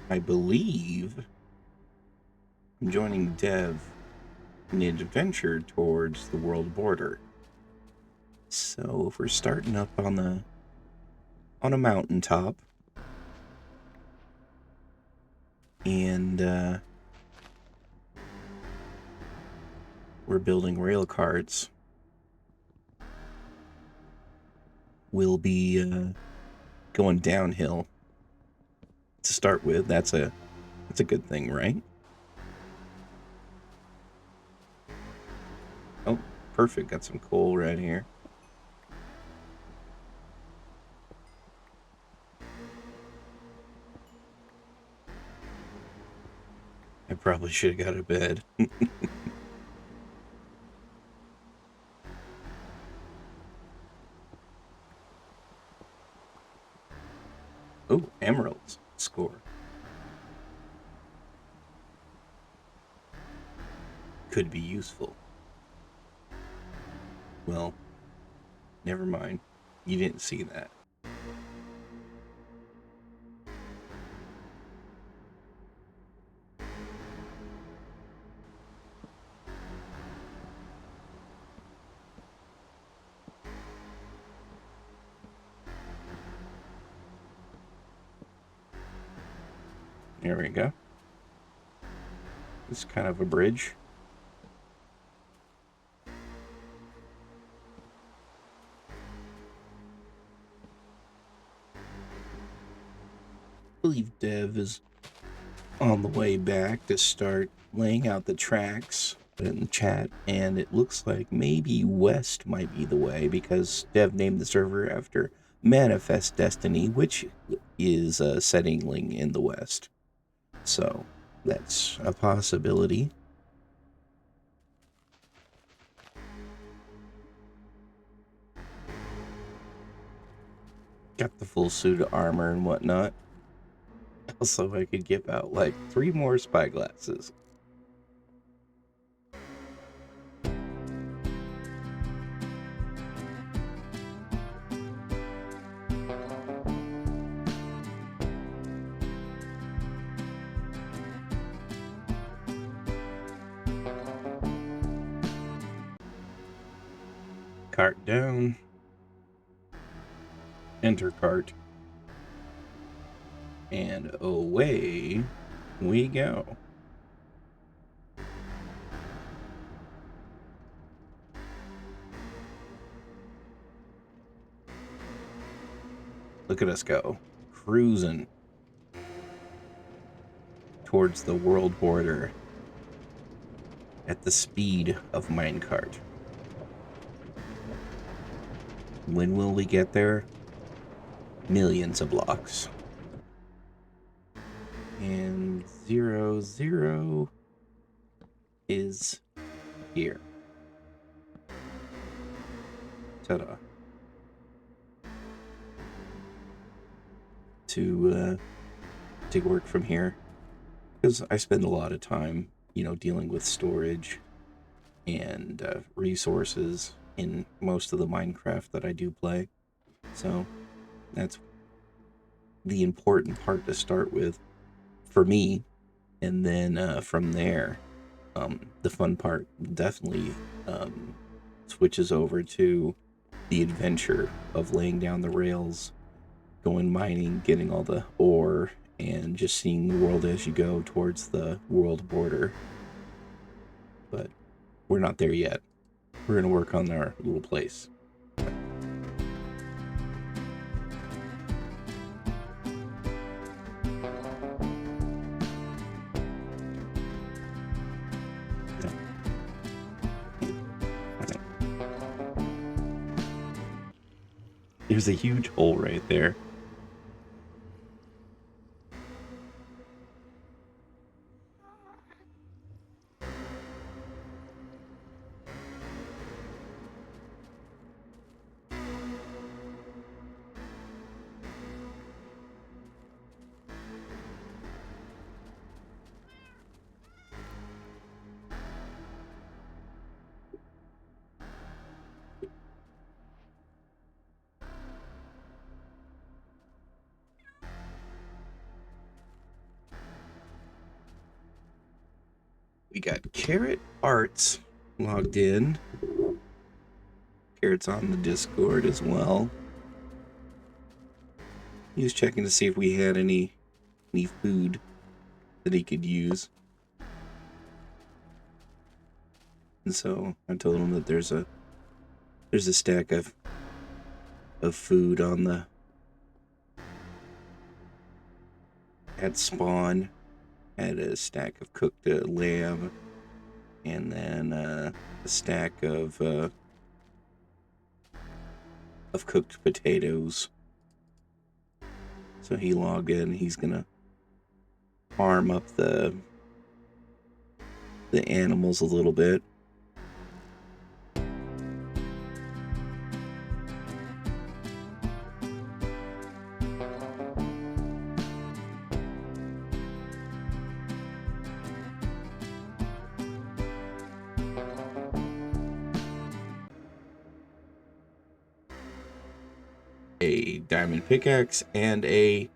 I believe I'm joining Dev in an adventure towards the world border. So if we're starting up on a mountaintop, and we're building rail carts, we'll be going downhill to start with. That's a good thing, right? Oh, perfect. Got some coal right here. I probably should have got a bed. Oh, emeralds. Score. Could be useful. Well, never mind. You didn't see that. There we go. It's kind of a bridge. I believe Dev is on the way back to start laying out the tracks in the chat, and it looks like maybe west might be the way because Dev named the server after Manifest Destiny, which is setting in the west. So that's a possibility. Got the full suit of armor and whatnot. Also, I could give out like 3 more spyglasses. Cart down. Enter cart. And away we go. Look at us go. Cruising towards the world border at the speed of Minecart. When will we get there? Millions of blocks. And 0 is here. Ta-da. To take work from here, because I spend a lot of time, dealing with storage and resources in most of the Minecraft that I do play. So that's the important part to start with for me, and then from there, the fun part definitely switches over to the adventure of laying down the rails, going mining, getting all the ore, and just seeing the world as you go towards the world border. But we're not there yet. We're going to work on our little place. There's a huge hole right there. got KaretArts logged in. Karet's on the Discord as well. He was checking to see if we had any food that he could use. And so I told him that there's a stack of food on the at spawn. Had a stack of cooked lamb, and then a stack of cooked potatoes. So he logged in. He's gonna farm up the animals a little bit. A diamond pickaxe and a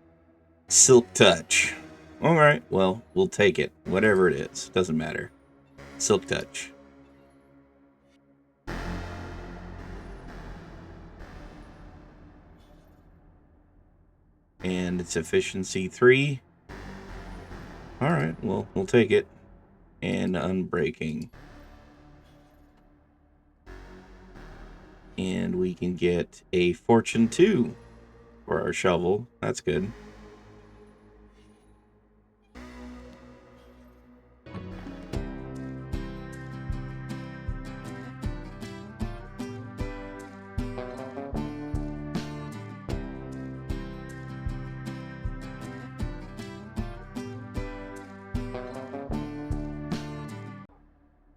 silk touch. Alright, well, we'll take it. Whatever it is. Doesn't matter. Silk touch. And it's efficiency 3. Alright, well, we'll take it. And unbreaking. And we can get a fortune 2 for our shovel. That's good.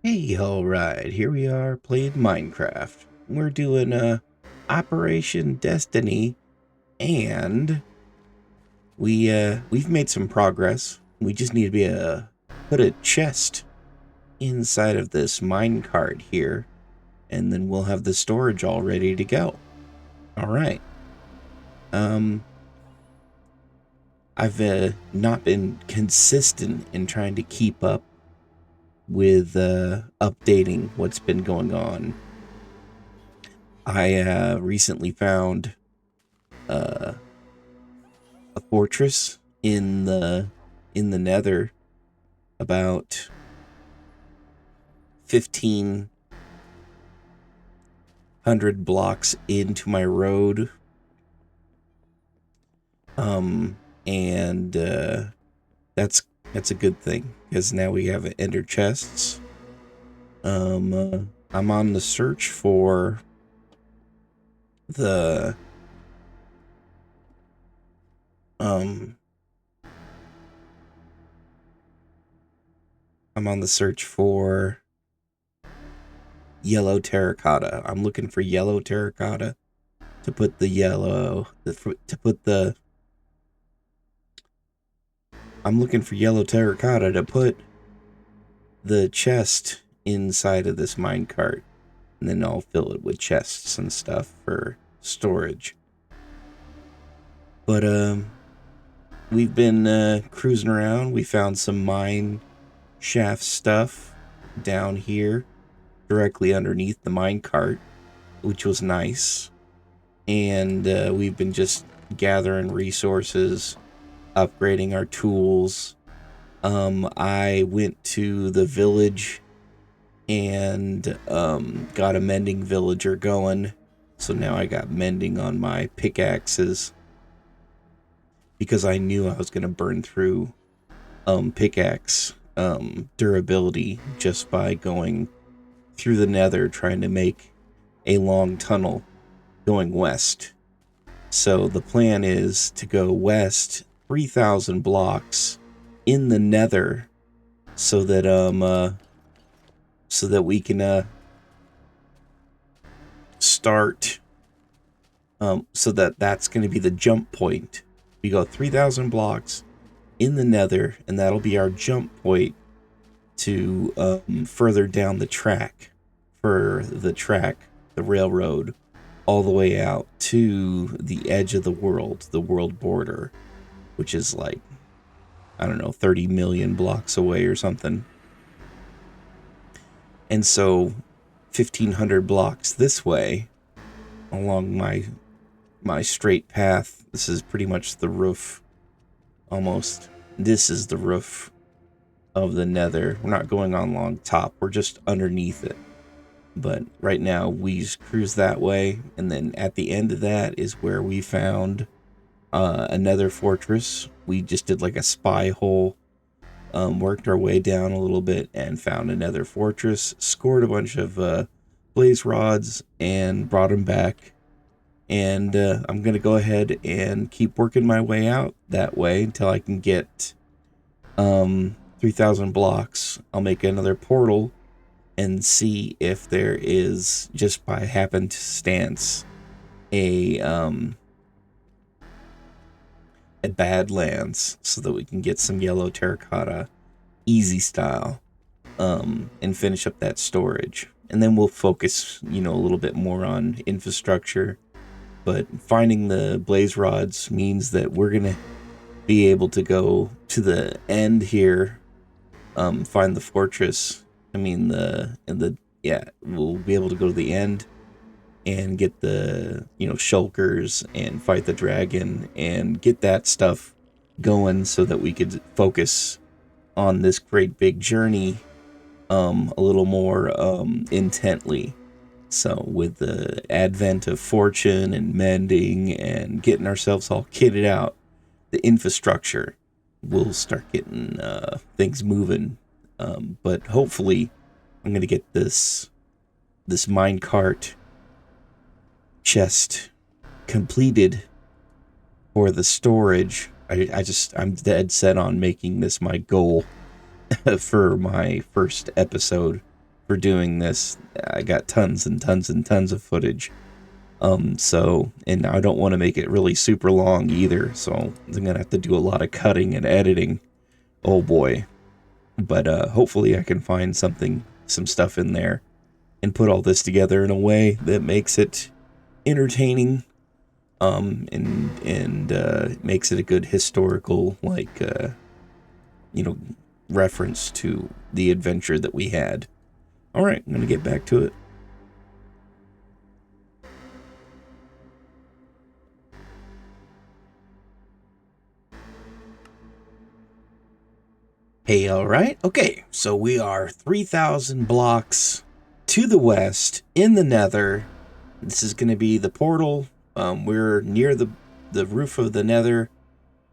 Hey, alright, here we are playing Minecraft. We're doing Operation Destiny, and we've made some progress. We just need to be put a chest inside of this minecart here, and then we'll have the storage all ready to go. Alright. I've not been consistent in trying to keep up with updating what's been going on. I recently found a fortress in the Nether, about 1,500 blocks into my road, and that's a good thing, because now we have ender chests. I'm on the search for the I'm on the search for yellow terracotta. I'm looking for yellow terracotta to put I'm looking for yellow terracotta to put the chest inside of this minecart, and then I'll fill it with chests and stuff for storage. But we've been cruising around. We found some mine shaft stuff down here directly underneath the minecart, which was nice. And we've been just gathering resources, upgrading our tools. I went to the village and got a mending villager going, so now I got mending on my pickaxes, because I knew I was going to burn through pickaxe durability just by going through the Nether trying to make a long tunnel going west. So the plan is to go west 3,000 blocks in the Nether, so that we can start, so that's going to be the jump point. We go 3,000 blocks in the Nether, and that'll be our jump point to further down the track, the railroad, all the way out to the edge of the world border, which is like, I don't know, 30 million blocks away or something. And so 1,500 blocks this way along my straight path. This is pretty much the roof, almost. This is the roof of the nether. We're not going on along top, we're just underneath it. But right now we cruise that way, and then at the end of that is where we found another fortress. We just did like a spy hole, worked our way down a little bit and found another fortress, scored a bunch of blaze rods and brought them back. And I'm going to go ahead and keep working my way out that way until I can get 3,000 blocks. I'll make another portal and see if there is, just by happenstance, a Badlands, so that we can get some yellow terracotta easy style, and finish up that storage. And then we'll focus, a little bit more on infrastructure. But finding the blaze rods means that we're gonna be able to go to the end here, find the fortress. We'll be able to go to the end and get the, shulkers and fight the dragon and get that stuff going so that we could focus on this great big journey a little more intently. So with the advent of fortune and mending and getting ourselves all kitted out, the infrastructure will start getting things moving. But hopefully I'm going to get this minecart chest completed for the storage. I'm dead set on making this my goal for my first episode for doing this. I got tons and tons and tons of footage. And I don't want to make it really super long either, so I'm going to have to do a lot of cutting and editing. Oh boy. But hopefully I can find some stuff in there and put all this together in a way that makes it entertaining, and makes it a good historical, reference to the adventure that we had. All right, I'm going to get back to it. Hey, all right. Okay, so we are 3,000 blocks to the west in the nether. This is going to be the portal. We're near the roof of the nether,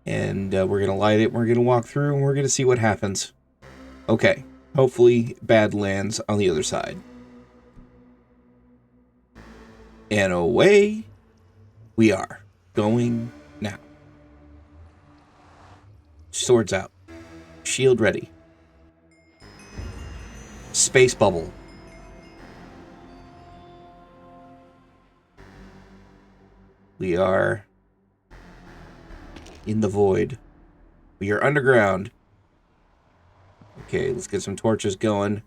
and we're going to light it. We're going to walk through, and we're going to see what happens. Okay, hopefully Badlands on the other side. And away we are, going now. Swords out. Shield ready. Space bubble. We are in the void. We are underground. Okay, let's get some torches going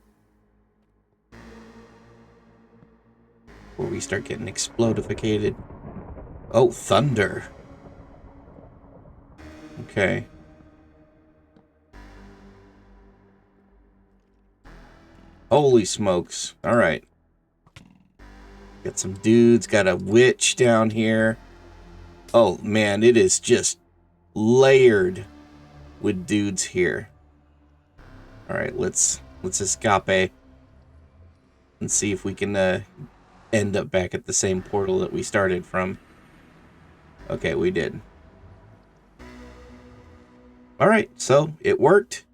before we start getting explodificated. Oh, thunder. Okay. Holy smokes. All right. Got some dudes. Got a witch down here. Oh, man, it is just layered with dudes here. All right, let's escape and see if we can end up back at the same portal that we started from. Okay, we did. All right, so it worked.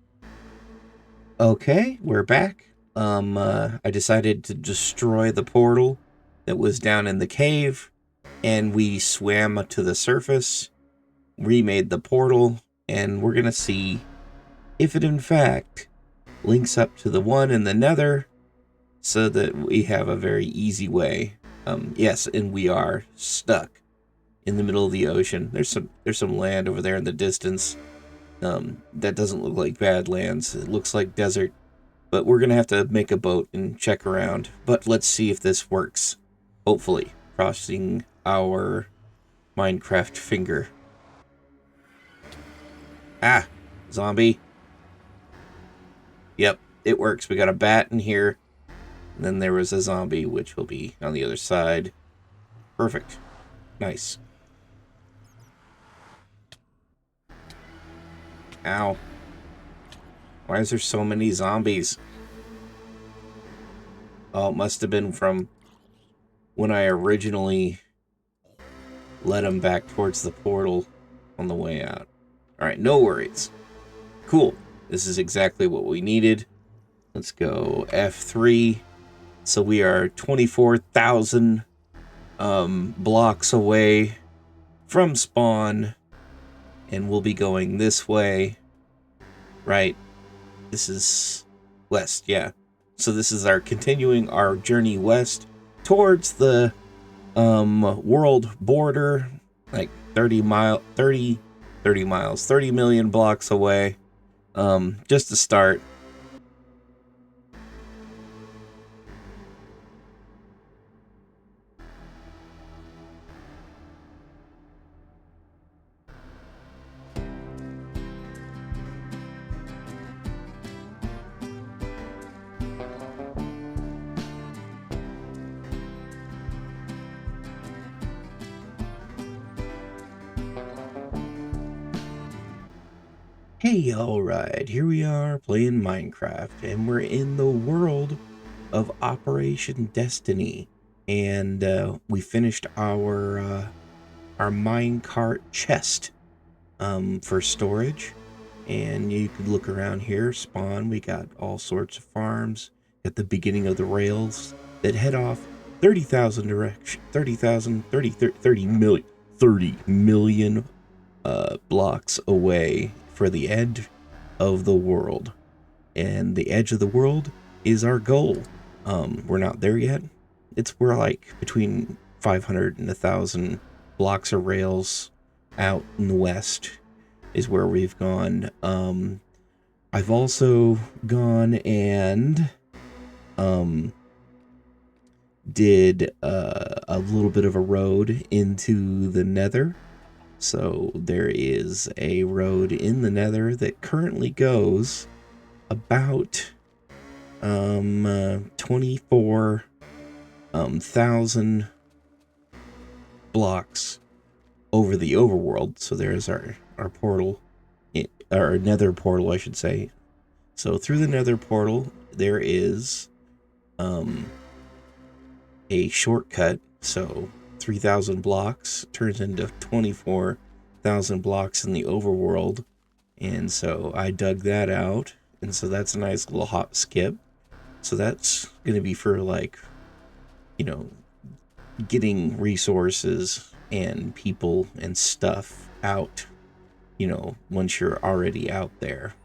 Okay, we're back. I decided to destroy the portal that was down in the cave, and we swam to the surface, remade the portal, and we're gonna see if it in fact links up to the one in the nether, so that we have a very easy way. Yes, and we are stuck in the middle of the ocean. There's some land over there in the distance. That doesn't look like Badlands. It looks like desert. But we're going to have to make a boat and check around. But let's see if this works. Hopefully. Crossing our Minecraft finger. Ah! Zombie. Yep, it works. We got a bat in here. And then there was a zombie, which will be on the other side. Perfect. Nice. Ow. Why is there so many zombies? Oh, it must have been from when I originally led them back towards the portal on the way out. Alright, no worries. Cool. This is exactly what we needed. Let's go F3. So we are 24,000 blocks away from spawn. And we'll be going this way. Right. This is west, yeah. So this is our continuing our journey west towards the world border, like 30 miles, 30 million blocks away. Just to start. Hey, alright, here we are playing Minecraft, and we're in the world of Operation Destiny, and we finished our minecart chest for storage, and you could look around here, spawn, we got all sorts of farms at the beginning of the rails that head off 30,000 direction, 30 million blocks away for the edge of the world. And the edge of the world is our goal. We're not there yet. We're like between 500 and 1,000 blocks of rails out in the west is where we've gone. I've also gone and did a little bit of a road into the nether. So there is a road in the nether that currently goes about 24,000 blocks over the overworld. So there's our portal, our nether portal, I should say. So through the nether portal, there is a shortcut. So 3,000 blocks turns into 24,000 blocks in the overworld. And so I dug that out. And so that's a nice little hop skip. So that's going to be for, like, you know, getting resources and people and stuff out, you know, once you're already out there.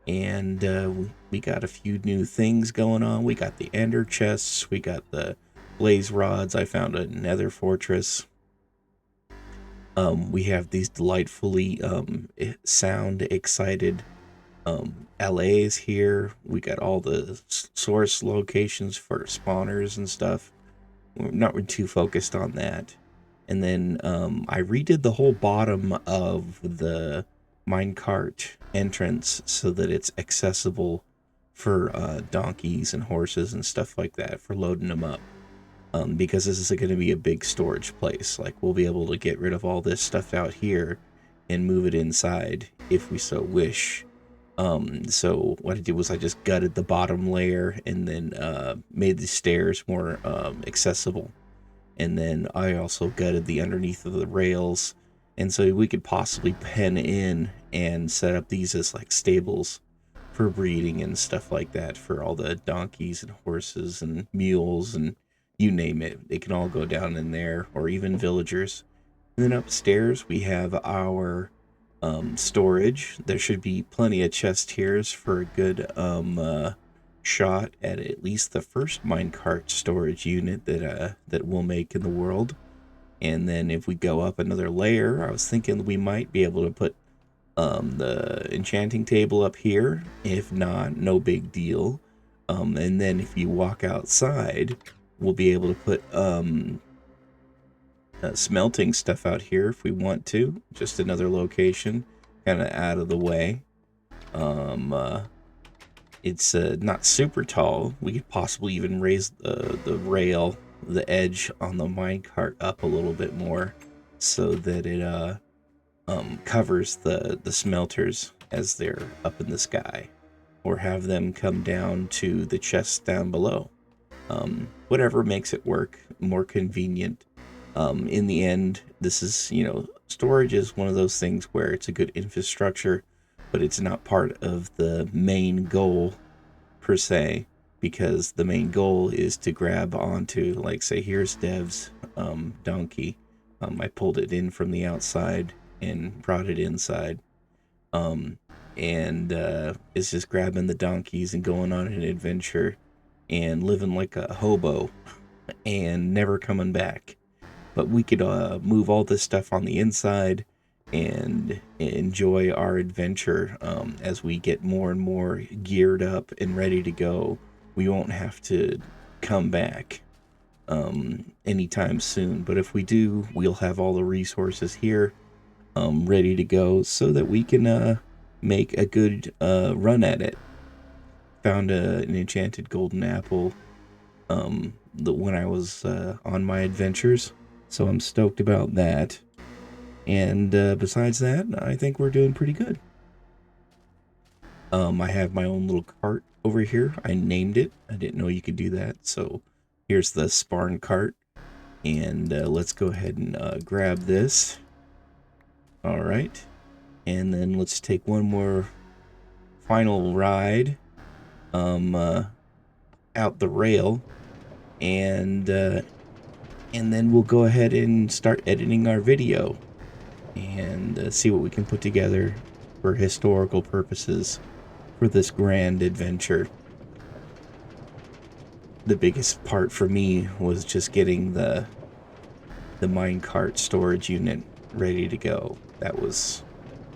And we got a few new things going on. We got the ender chests. We got the blaze rods. I found a nether fortress. We have these delightfully sound excited LAs here. We got all the source locations for spawners and stuff. We're not too focused on that. And then I redid the whole bottom of the minecart entrance so that it's accessible for donkeys and horses and stuff like that for loading them up. Because this is going to be a big storage place. Like, we'll be able to get rid of all this stuff out here and move it inside if we so wish. So what I did was I just gutted the bottom layer and then made the stairs more accessible. And then I also gutted the underneath of the rails. And so we could possibly pen in and set up these as like stables for breeding and stuff like that for all the donkeys and horses and mules and you name it. They can all go down in there, or even villagers. And then upstairs we have our storage. There should be plenty of chest tiers for a good shot at least the first minecart storage unit that we'll make in the world. And then if we go up another layer, I was thinking we might be able to put the enchanting table up here. If not, no big deal. And then if you walk outside, we'll be able to put smelting stuff out here if we want to. Just another location, kind of out of the way. It's not super tall. We could possibly even raise the rail, the edge on the minecart up a little bit more, so that it covers the smelters as they're up in the sky, or have them come down to the chests down below. Whatever makes it work more convenient. In the end, this is, storage is one of those things where it's a good infrastructure, but it's not part of the main goal per se, because the main goal is to grab onto, like, say, here's Dev's donkey. I pulled it in from the outside and brought it inside. And it's just grabbing the donkeys and going on an adventure and living like a hobo and never coming back. But we could move all this stuff on the inside and enjoy our adventure as we get more and more geared up and ready to go. We won't have to come back anytime soon. But if we do, we'll have all the resources here ready to go so that we can make a good run at it. Found an enchanted golden apple when I was on my adventures, so I'm stoked about that. And besides that, I think we're doing pretty good. I have my own little cart over here. I named it. I didn't know you could do that, so here's the Sparn cart. And let's go ahead and grab this. All right. And then let's take one more final ride out the rail, and then we'll go ahead and start editing our video and see what we can put together for historical purposes for this grand adventure. The biggest part for me was just getting the minecart storage unit ready to go. That was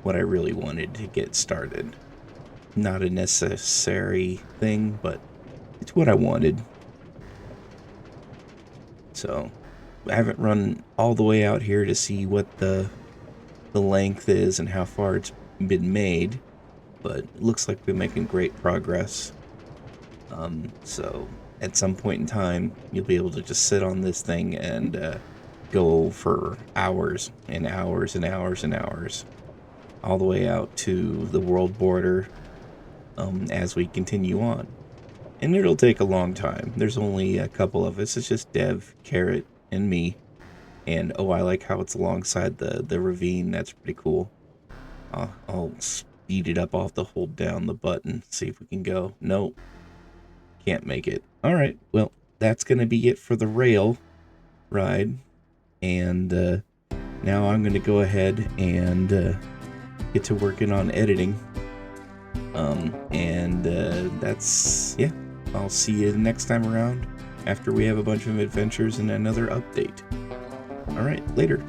what I really wanted to get started. Not a necessary thing, but it's what I wanted. So I haven't run all the way out here to see what the length is and how far it's been made, but it looks like we're making great progress. So at some point in time, you'll be able to just sit on this thing and go for hours and hours and hours and hours, all the way out to the world border as we continue on. And it'll take a long time. There's only a couple of us. It's just Dev, Carrot, and me. And oh, I like how it's alongside the ravine. That's pretty cool. I'll speed it up. I'll have to hold down the button, see if we can go. Nope. Can't make it. Alright, well, that's going to be it for the rail ride. And now I'm going to go ahead and get to working on editing. That's, yeah. I'll see you next time around after we have a bunch of adventures and another update. Alright, later.